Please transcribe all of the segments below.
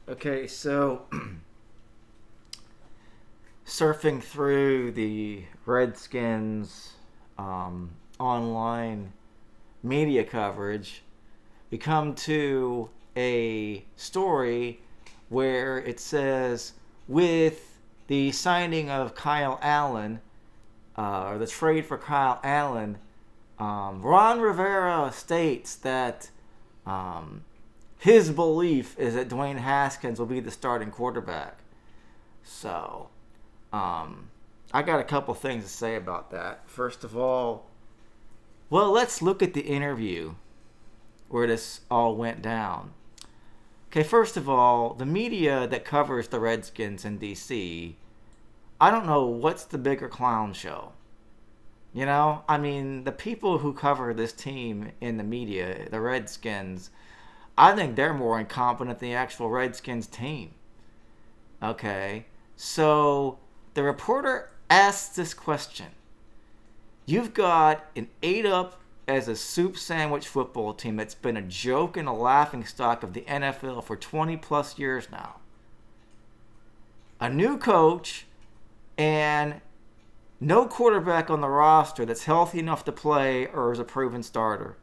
Okay, so surfing through the Redskins online media coverage, we come to a story where it says with the signing of Kyle Allen, or the trade for Kyle Allen, Ron Rivera states that um, his belief is that Dwayne Haskins will be the starting quarterback. So, I got a couple things to say about that. First of all, well, let's look at the interview where this all went down. Okay, first of all, the media that covers the Redskins in DC, I don't know what's the bigger clown show. You know, I mean, the people who cover this team in the media, the Redskins, I think they're more incompetent than the actual Redskins team. Okay, so the reporter asks this question. You've got an ate up as a soup sandwich football team that's been a joke and a laughing stock of the NFL for 20 plus years now. A new coach and no quarterback on the roster that's healthy enough to play or is a proven starter.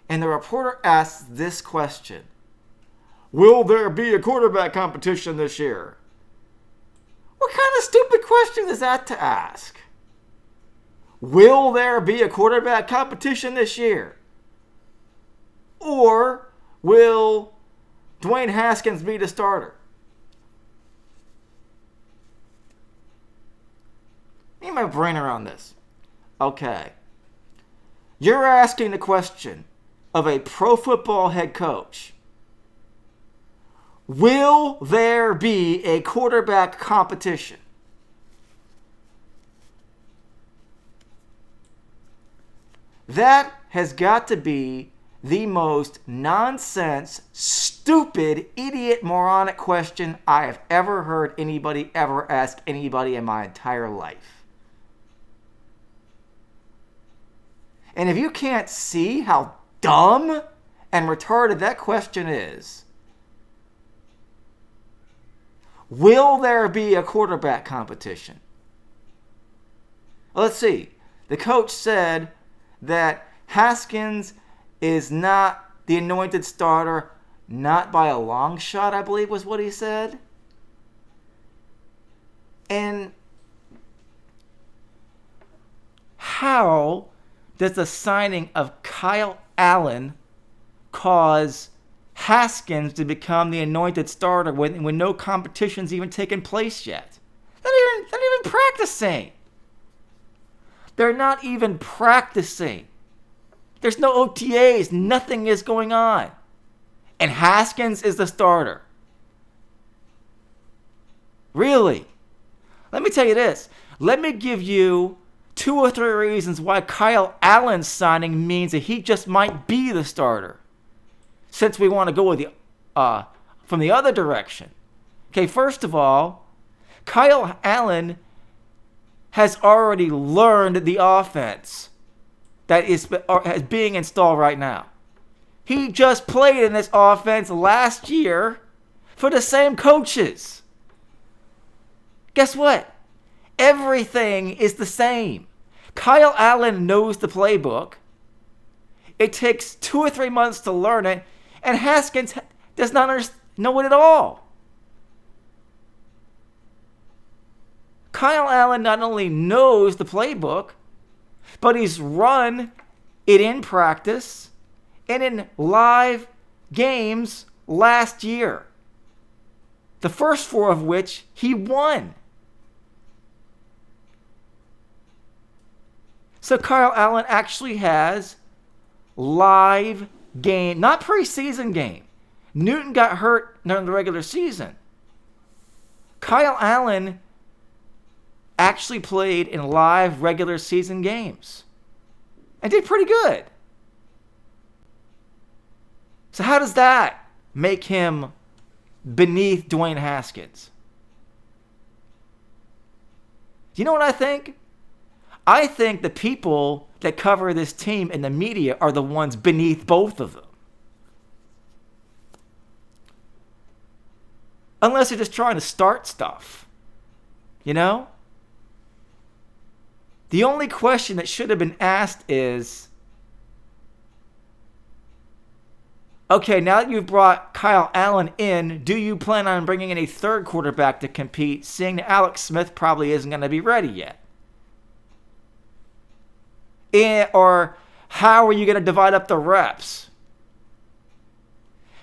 And the reporter asks this question. Will there be a quarterback competition this year? What kind of stupid question is that to ask? Will there be a quarterback competition this year? Or will Dwayne Haskins be the starter? Get my brain around this. Okay. You're asking the question of a pro football head coach. Will there be a quarterback competition? That has got to be the most nonsense, stupid, idiot, moronic question I have ever heard anybody ever ask anybody in my entire life. And if you can't see how dumb and retarded that question is, will there be a quarterback competition? Well, let's see. The coach said that Haskins is not the anointed starter, not by a long shot, I believe was what he said. And how does the signing of Kyle Allen cause Haskins to become the anointed starter when no competition's even taken place yet? They're not even practicing. They're not even practicing. There's no OTAs. Nothing is going on. And Haskins is the starter. Really? Let me tell you this. Let me give you 2 or 3 reasons why Kyle Allen's signing means that he just might be the starter. Since we want to go with the from the other direction. Okay, first of all, Kyle Allen has already learned the offense that is being installed right now. He just played in this offense last year for the same coaches. Guess what? Everything is the same. Kyle Allen knows the playbook. It takes 2 or 3 months to learn it, and Haskins does not know it at all. Kyle Allen not only knows the playbook, but he's run it in practice and in live games last year. The first 4 of which he won. So Kyle Allen actually has live game, not preseason game. Newton got hurt during the regular season. Kyle Allen actually played in live regular season games and did pretty good. So how does that make him beneath Dwayne Haskins? Do you know what I think? I think the people that cover this team in the media are the ones beneath both of them. Unless they're just trying to start stuff. You know? The only question that should have been asked is, okay, now that you've brought Kyle Allen in, do you plan on bringing in a third quarterback to compete, seeing that Alex Smith probably isn't going to be ready yet? Or how are you going to divide up the reps?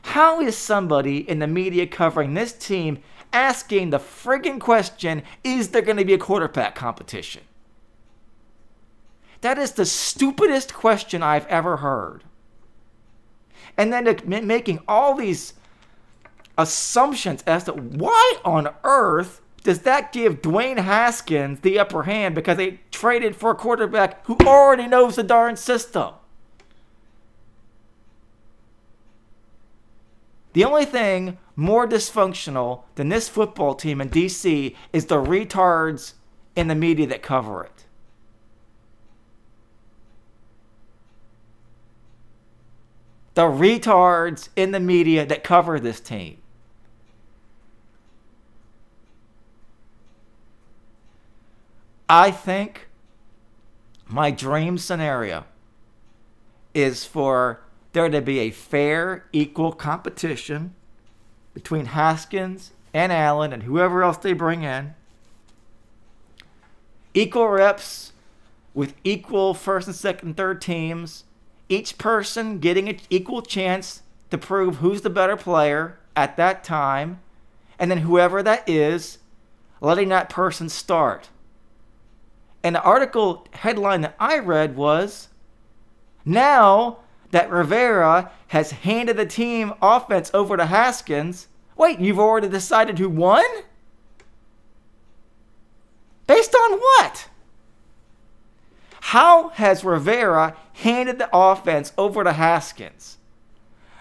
How is somebody in the media covering this team asking the friggin' question, is there going to be a quarterback competition? That is the stupidest question I've ever heard. And then making all these assumptions as to why on earth does that give Dwayne Haskins the upper hand because they traded for a quarterback who already knows the darn system. The only thing more dysfunctional than this football team in D.C. is the retards in the media that cover it. The retards in the media that cover this team. I think my dream scenario is for there to be a fair, equal competition between Haskins and Allen and whoever else they bring in. Equal reps with equal first and second and third teams. Each person getting an equal chance to prove who's the better player at that time. And then whoever that is, letting that person start. And the article headline that I read was, now that Rivera has handed the team offense over to Haskins, wait, you've already decided who won? Based on what? How has Rivera handed the offense over to Haskins?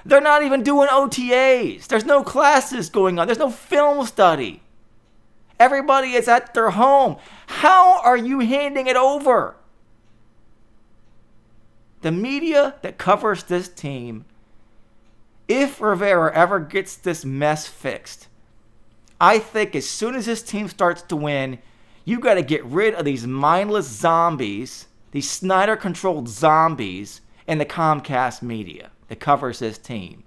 They're not even doing OTAs. There's no classes going on. There's no film study. Everybody is at their home. How are you handing it over? The media that covers this team, if Rivera ever gets this mess fixed, I think as soon as this team starts to win, you got to get rid of these mindless zombies, these Snyder-controlled zombies in the Comcast media that covers this team.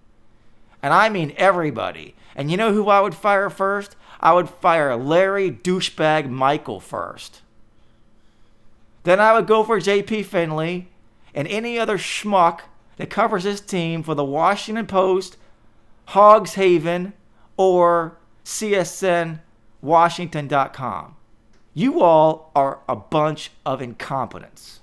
And I mean everybody. And you know who I would fire first? I would fire Larry douchebag Michael first. Then I would go for J.P. Finley and any other schmuck that covers this team for the Washington Post, Hogs Haven, or CSNWashington.com. You all are a bunch of incompetents.